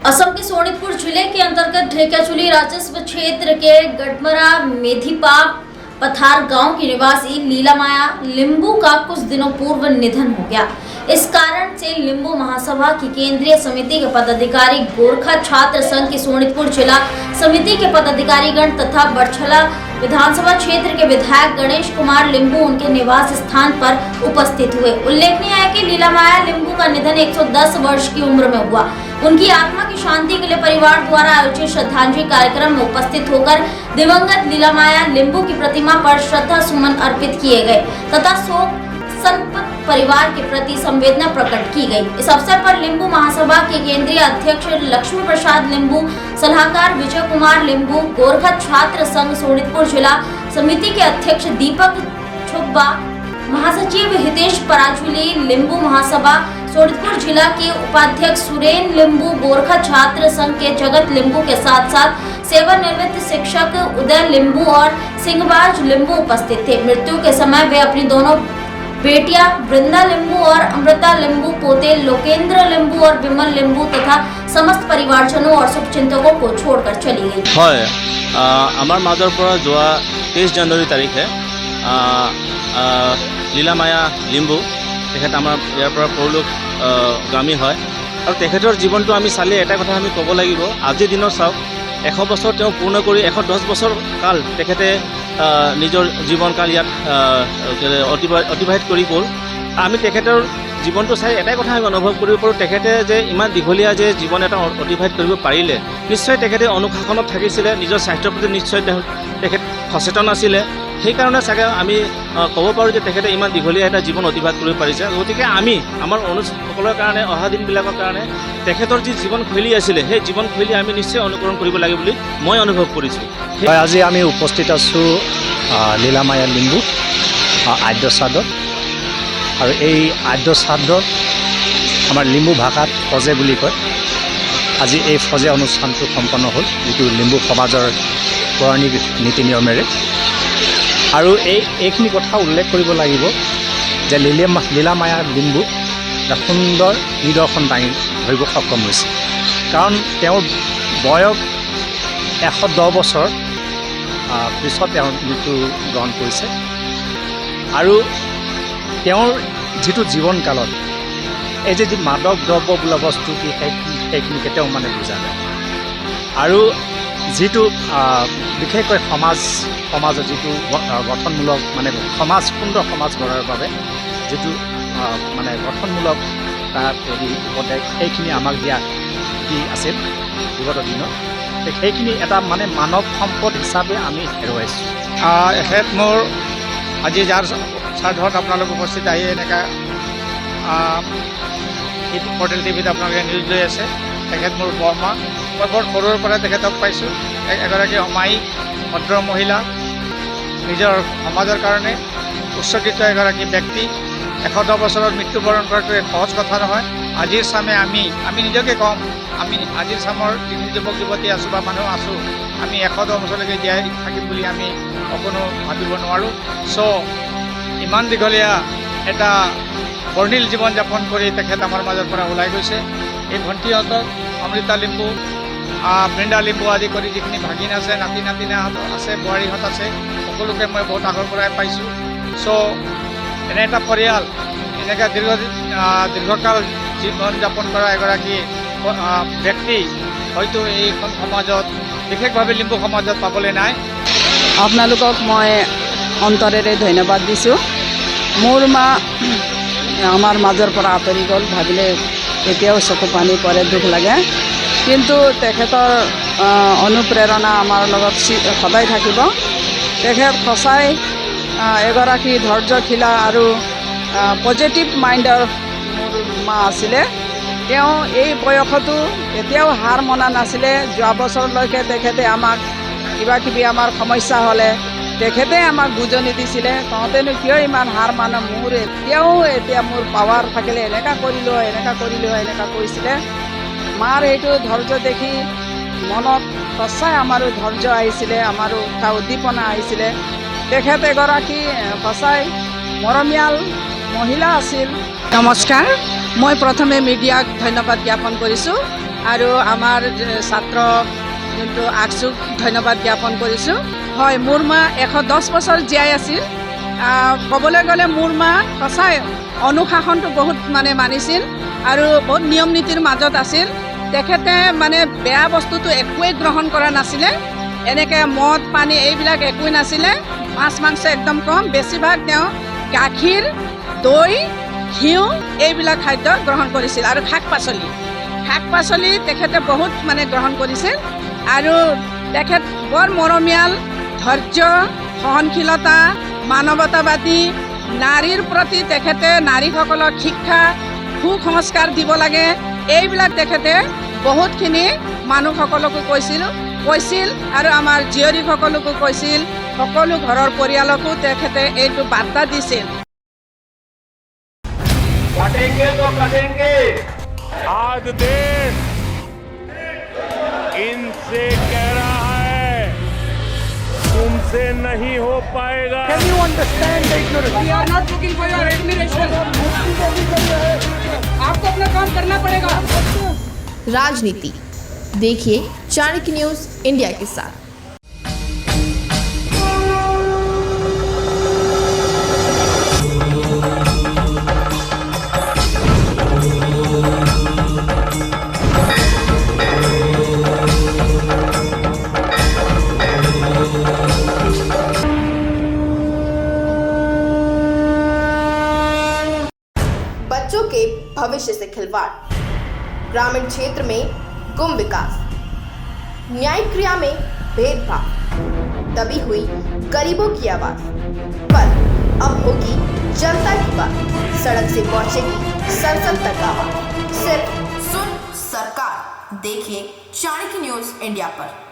असम के सोनितपुर जिले के अंतर्गत ढेकियाजुली राजस्व क्षेत्र के गडमरा मेधिपा पथार गांव की निवासी लीला माया लिंबू का कुछ दिनों पूर्व निधन हो गया। इस कारण से लिंबू महासभा की केंद्रीय समिति के पदाधिकारी, गोरखा छात्र संघ की सोनितपुर जिला समिति के पदाधिकारीगण तथा बरछला विधानसभा क्षेत्र के विधायक गणेश कुमार लिंबू उनके निवास स्थान पर उपस्थित हुए। उल्लेखनीय है कि लीला माया लिंबू का निधन 110 वर्ष की उम्र में हुआ। उनकी आत्मा की शांति के लिए परिवार द्वारा आयोजित श्रद्धांजलि कार्यक्रम में उपस्थित होकर दिवंगत लीला माया लिंबू की प्रतिमा पर श्रद्धा सुमन अर्पित किए गए तथा शोक संतप्त परिवार के प्रति संवेदना प्रकट की गई। इस अवसर पर लिंबू महासभा के केंद्रीय अध्यक्ष लक्ष्मी प्रसाद लिंबू, सलाहकार विजय कुमार लिंबू, गोरखा छात्र संघ सोनितपुर जिला समिति के अध्यक्ष दीपक छुब्बा, महासचिव हितेश पराजुली, लिंबू महासभा सोनितपुर जिला के उपाध्यक्ष सुरेन लिंबू, गोरखा छात्र संघ के जगत लिंबू के साथ साथ सेवानिवृत्त शिक्षक उदय लिंबू और सिंहबाज लिंबू उपस्थित थे। मृत्यु के समय वे अपनी दोनों बेटियां वृंदा लिंबू और अमृता लिंबू, पोते लोकेंद्र लिंबू और विमल लिंबू तथा समस्त परिवारजनों और शुभचिंतकों को छोड़कर चली गई। হয় আমাৰ মাজৰ পৰা যোৱা 23 জানুৱাৰী তাৰিখে লীলা মায়া লিম্বু তেখেত আমাৰ ইয়াৰ পৰা পৰলোকগামী হয় আৰু তেখেতৰ জীৱনটো আমি চালে এটা কথা আমি ক'ব লাগিব। আজিৰ দিনত চাওক 100 বছৰ তেওঁ পূৰ্ণ কৰি 110 বছৰ কাল তেখেতে নিজৰ জীৱনকাল ইয়াত অতিবাহিত কৰি গ'ল। আমি তেখেতৰ জীৱনটো চাই এটাই কথা আমি অনুভৱ কৰিব পাৰোঁ, তেখেতে যে ইমান দীঘলীয়া যে জীৱন এটা অতিবাহিত কৰিব পাৰিলে, নিশ্চয় তেখেতে অনুশাসনত থাকিছিলে, নিজৰ স্বাস্থ্যৰ প্ৰতি নিশ্চয় তেখেত সচেতন আছিলে। সেইকাৰণে চাগে আমি ক'ব পাৰোঁ যে তেখেতে ইমান দীঘলীয়া এটা জীৱন অতিবাহিত কৰিব পাৰিছে। গতিকে আমি আমাৰ অনুজসকলৰ কাৰণে, অহা দিনবিলাকৰ কাৰণে তেখেতৰ যি জীৱনশৈলী আছিলে সেই জীৱনশৈলী আমি নিশ্চয় অনুকৰণ কৰিব লাগে বুলি মই অনুভৱ কৰিছোঁ। আজি আমি উপস্থিত আছোঁ লীলা মায়া লিম্বু আদ্য শ্ৰাদ্ধত, আৰু এই আদ্য শ্ৰাদ্ধত আমাৰ লিম্বু ভাষাত ফজে বুলি কয়। আজি এই ফজে অনুষ্ঠানটো সম্পন্ন হ'ল, যিটো লিম্বু সমাজৰ পৌৰাণিক নীতি নিয়মেৰে। আৰু এইখিনি কথা উল্লেখ কৰিব লাগিব যে লীলা মায়া লিম্বু এটা সুন্দৰ নিদৰ্শন দাঙি ধৰিব সক্ষম হৈছে, কাৰণ তেওঁৰ বয়স 110 বছৰ পিছত তেওঁৰ মৃত্যু গ্ৰহণ কৰিছে। আৰু তেওঁৰ যিটো জীৱনকালত এই যে মাদক দ্ৰব্য বোলা বস্তু কি সেইখিনি কেতিয়াও মানে বুজা নাই। আৰু যিটো বিশেষকৈ সমাজৰ যিটো গঠনমূলক মানে সুন্দৰ সমাজ গঢ়াৰ বাবে যিটো মানে গঠনমূলক তাত উপদেশ সেইখিনি আমাক দি আছিল বিগত দিনত। সেইখিনি এটা মানে মানৱ সম্পদ হিচাপে আমি হেৰুৱাইছোঁ। এখেত মোৰ আজি যাৰ শ্ৰাদ্ধত আপোনালোক উপস্থিত আহি এনেকৈ পৰ্টেল টিভিত আপোনালোকে নিউজ লৈ আছে। তেখেত মোৰ বৰমা, মই বৰ সৰুৰ পৰা তেখেতক পাইছোঁ। এগৰাকী অমায়িক ভদ্ৰ মহিলা, নিজৰ সমাজৰ কাৰণে উৎসৰ্গিত এগৰাকী ব্যক্তি। 110 বছৰত মৃত্যুবৰণ কৰাটো এক সহজ কথা নহয়। আজিৰ চামে আমি নিজকে কওঁ, আমি আজিৰ চামৰ যিখিনি যুৱক যুৱতী আছোঁ বা মানুহ আছোঁ, আমি 110 বছৰলৈকে জীয়াই থাকিম বুলি আমি অকণো ভাবিব নোৱাৰোঁ। চ' ইমান দীঘলীয়া এটা বৰ্ণিল জীৱন যাপন কৰি তেখেত আমাৰ মাজৰ পৰা ওলাই গৈছে। এই ভণ্টিহঁতক অমৃতা লিম্বু, বৃন্দা লিম্বু আদি কৰি যিখিনি ভাগিন আছে, নাতি নাতিনাহঁত আছে, বোৱাৰীহঁত আছে, সকলোকে মই বহুত আগৰ পৰাই পাইছোঁ। চ' এনে এটা পৰিয়াল, এনেকৈ দীৰ্ঘকাল জীৱন যাপন কৰা এগৰাকী ব্যক্তি হয়তো এইখন সমাজত, বিশেষভাৱে লিম্বু সমাজত পাবলৈ নাই। আপোনালোকক মই অন্তৰেৰে ধন্যবাদ দিছোঁ। মোৰ মা আমাৰ মাজৰ পৰা আঁতৰি গ'ল, ভাবিলে এতিয়াও চকু পানী পৰে, দুখ লাগে। কিন্তু তেখেতৰ অনুপ্ৰেৰণা আমাৰ লগত সদায় থাকিব। তেখেত সঁচাই এগৰাকী ধৈৰ্যশীলা আৰু পজিটিভ মাইণ্ডৰ মোৰ মা আছিলে। তেওঁ এই বয়সতো এতিয়াও হাৰ মনা নাছিলে। যোৱা বছৰলৈকে তেখেতে আমাক কিবাকিবি আমাৰ সমস্যা হ'লে তেখেতে আমাক বুজনি দিছিলে, তহঁতেনো কিয় ইমান হাৰ মানে, মোৰ এতিয়া মোৰ পাৱাৰ থাকিলে এনেকুৱা কৰিলোঁ হয়, এনেকুৱা কৈছিলে। মাৰ এইটো ধৈৰ্য দেখি মনত সঁচাই আমাৰো ধৈৰ্য আহিছিলে, আমাৰো উৎসাহ উদ্দীপনা আহিছিলে। তেখেত এগৰাকী সঁচাই মৰমীয়াল মহিলা আছিল। নমস্কাৰ, মই প্ৰথমে মিডিয়াক ধন্যবাদ জ্ঞাপন কৰিছোঁ। আৰু আমাৰ ছাত্ৰ যোনটো আকচুক ধন্যবাদ জ্ঞাপন কৰিছোঁ। হয়, মোৰ মা 110 বছৰ জীয়াই আছিল। ক'বলৈ গ'লে মোৰ মা সঁচাই অনুশাসনটো বহুত মানিছিল আৰু বহুত নিয়ম নীতিৰ মাজত আছিল। তেখেতে বেয়া বস্তুটো একোৱেই গ্ৰহণ কৰা নাছিলে। এনেকৈ মদ পানী এইবিলাক একোৱেই নাছিলে। মাছ মাংস একদম কম, বেছিভাগ তেওঁ গাখীৰ, দৈ, ঘিউ এইবিলাক খাদ্য গ্ৰহণ কৰিছিল আৰু শাক পাচলি তেখেতে বহুত গ্ৰহণ কৰিছিল। আৰু তেখেত বৰ মৰমীয়াল, ধৈৰ্য, সহনশীলতা, মানৱতাবাদী, নাৰীৰ প্ৰতি তেখেতে নাৰীসকলক শিক্ষা, সুসংস্কাৰ দিব লাগে, এইবিলাক তেখেতে বহুতখিনি মানুহসকলকো কৈছিল আৰু আমাৰ জীয়ৰীসকলকো কৈছিল। সকলো ঘৰৰ পৰিয়ালকো তেখেতে এইটো বাৰ্তা দিছিল। आज देश इनसे कह रहा है तुमसे नहीं हो पाएगा। Can you understand the ignorance? We are not looking for your admiration. आपको अपना काम करना पड़ेगा। राजनीति देखिए चाणक्य न्यूज़ इंडिया के साथ। बच्चों के भविष्य से खिलवाड़, ग्रामीण क्षेत्र में गुम विकास, न्यायिक क्रिया में भेदभाव, दबी हुई गरीबों की आवाज, पर अब होगी जनता की बात, सड़क से पहुंचेगी संसद तक आवाज। सिर्फ सुन सरकार, देखिए चाणक्य न्यूज़ इंडिया पर।